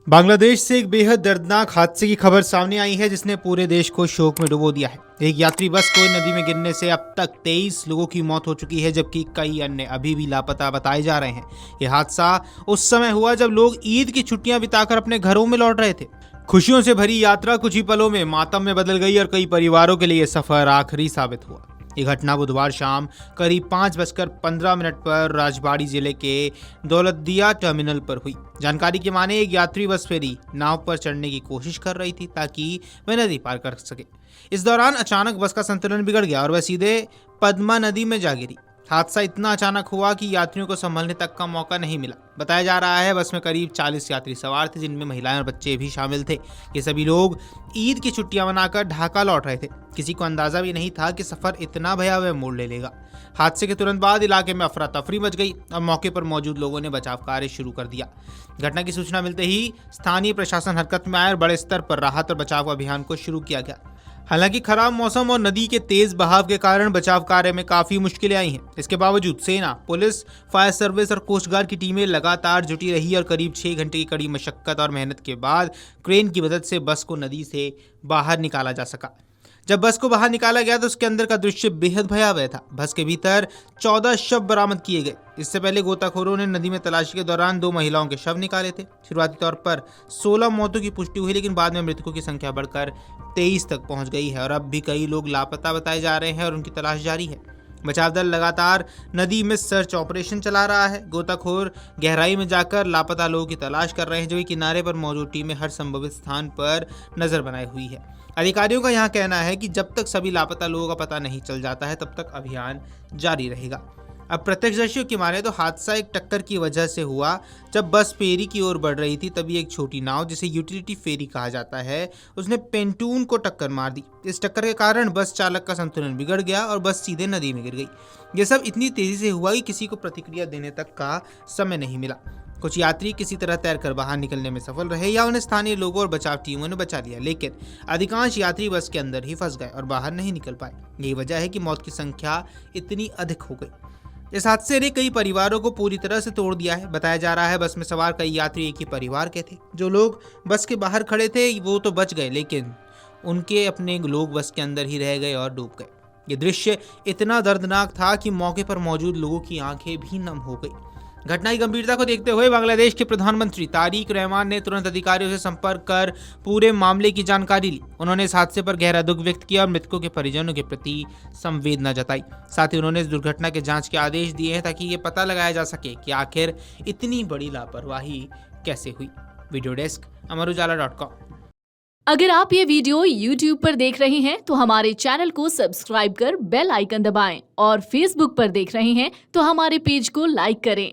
बांग्लादेश से एक बेहद दर्दनाक हादसे की खबर सामने आई है जिसने पूरे देश को शोक में डुबो दिया है। एक यात्री बस को नदी में गिरने से अब तक 23 लोगों की मौत हो चुकी है, जबकि कई अन्य अभी भी लापता बताए जा रहे हैं। यह हादसा उस समय हुआ जब लोग ईद की छुट्टियां बिताकर अपने घरों में लौट रहे थे। खुशियों से भरी यात्रा कुछ ही पलों में मातम में बदल गई और कई परिवारों के लिए सफर आखिरी साबित हुआ। ये घटना बुधवार शाम करीब 5:15 पर राजबाड़ी जिले के दौलतदिया टर्मिनल पर हुई। जानकारी के माने एक यात्री बस फेरी नाव पर चढ़ने की कोशिश कर रही थी ताकि वह नदी पार कर सके। इस दौरान अचानक बस का संतुलन बिगड़ गया और वह सीधे पद्मा नदी में जा गिरी। हादसा इतना अचानक हुआ कि यात्रियों को संभलने तक का मौका नहीं मिला। बताया जा रहा है बस में करीब 40 यात्री सवार थे, जिनमें महिलाएं और बच्चे भी शामिल थे। ये सभी लोग ईद की छुट्टियां मनाकर ढाका लौट रहे थे। किसी को अंदाजा भी नहीं था कि सफर इतना भयावह मोड़ ले लेगा। हादसे के तुरंत बाद इलाके में अफरा तफरी मच गई और मौके पर मौजूद लोगों ने बचाव कार्य शुरू कर दिया। घटना की सूचना मिलते ही स्थानीय प्रशासन हरकत में आया और बड़े स्तर पर राहत और बचाव अभियान को शुरू किया गया। हालांकि खराब मौसम और नदी के तेज बहाव के कारण बचाव कार्य में काफी मुश्किलें आई हैं। इसके बावजूद सेना, पुलिस, फायर सर्विस और कोस्ट गार्ड की टीमें लगातार जुटी रही और करीब 6 घंटे की कड़ी मशक्कत और मेहनत के बाद क्रेन की मदद से बस को नदी से बाहर निकाला जा सका। जब बस को बाहर निकाला गया तो उसके अंदर का दृश्य बेहद भयावह था। बस के भीतर 14 शव बरामद किए गए। इससे पहले गोताखोरों ने नदी में तलाशी के दौरान 2 महिलाओं के शव निकाले थे। शुरुआती तौर पर 16 मौतों की पुष्टि हुई, लेकिन बाद में मृतकों की संख्या बढ़कर 23 तक पहुंच गई है और अब भी कई लोग लापता बताए जा रहे हैं और उनकी तलाश जारी है। बचाव दल लगातार नदी में सर्च ऑपरेशन चला रहा है। गोताखोर गहराई में जाकर लापता लोगों की तलाश कर रहे हैं, जबकि किनारे पर मौजूद टीमें हर संभावित स्थान पर नजर बनाए हुई है। अधिकारियों का यहां कहना है कि जब तक सभी लापता लोगों का पता नहीं चल जाता है तब तक अभियान जारी रहेगा। अब प्रत्यक्षदर्शियों की माने तो हादसा एक टक्कर की वजह से हुआ। जब बस फेरी की ओर बढ़ रही थी तभी एक छोटी नाव, जिसे यूटिलिटी फेरी कहा जाता है, उसने पेंटून को टक्कर मार दी। इस टक्कर के कारण बस चालक का संतुलन बिगड़ गया और बस सीधे नदी में गिर गई। यह सब इतनी तेजी से हुआ कि किसी को प्रतिक्रिया देने तक का समय नहीं मिला। कुछ यात्री किसी तरह तैरकर बाहर निकलने में सफल रहे या उन्हें स्थानीय लोगों और बचाव टीमों ने बचा लिया, लेकिन अधिकांश यात्री बस के अंदर ही फंस गए और बाहर नहीं निकल पाए। यही वजह है कि मौत की संख्या इतनी अधिक हो गई। इस हादसे ने कई परिवारों को पूरी तरह से तोड़ दिया है। बताया जा रहा है बस में सवार कई यात्री एक ही परिवार के थे। जो लोग बस के बाहर खड़े थे वो तो बच गए, लेकिन उनके अपने लोग बस के अंदर ही रह गए और डूब गए। ये दृश्य इतना दर्दनाक था कि मौके पर मौजूद लोगों की आंखें भी नम हो गई। घटना की गंभीरता को देखते हुए बांग्लादेश के प्रधानमंत्री तारिक रहमान ने तुरंत अधिकारियों से संपर्क कर पूरे मामले की जानकारी ली। उन्होंने इस हादसे पर गहरा दुख व्यक्त किया और मृतकों के परिजनों के प्रति संवेदना जताई। साथ ही उन्होंने इस दुर्घटना के जांच के आदेश दिए हैं ताकि ये पता लगाया जा सके कि आखिर इतनी बड़ी लापरवाही कैसे हुई। Video desk amarujala.com। अगर आप ये वीडियो YouTube पर देख रहे हैं तो हमारे चैनल को सब्सक्राइब कर बेल आइकन दबाएं और Facebook पर देख रहे हैं तो हमारे पेज को लाइक करें।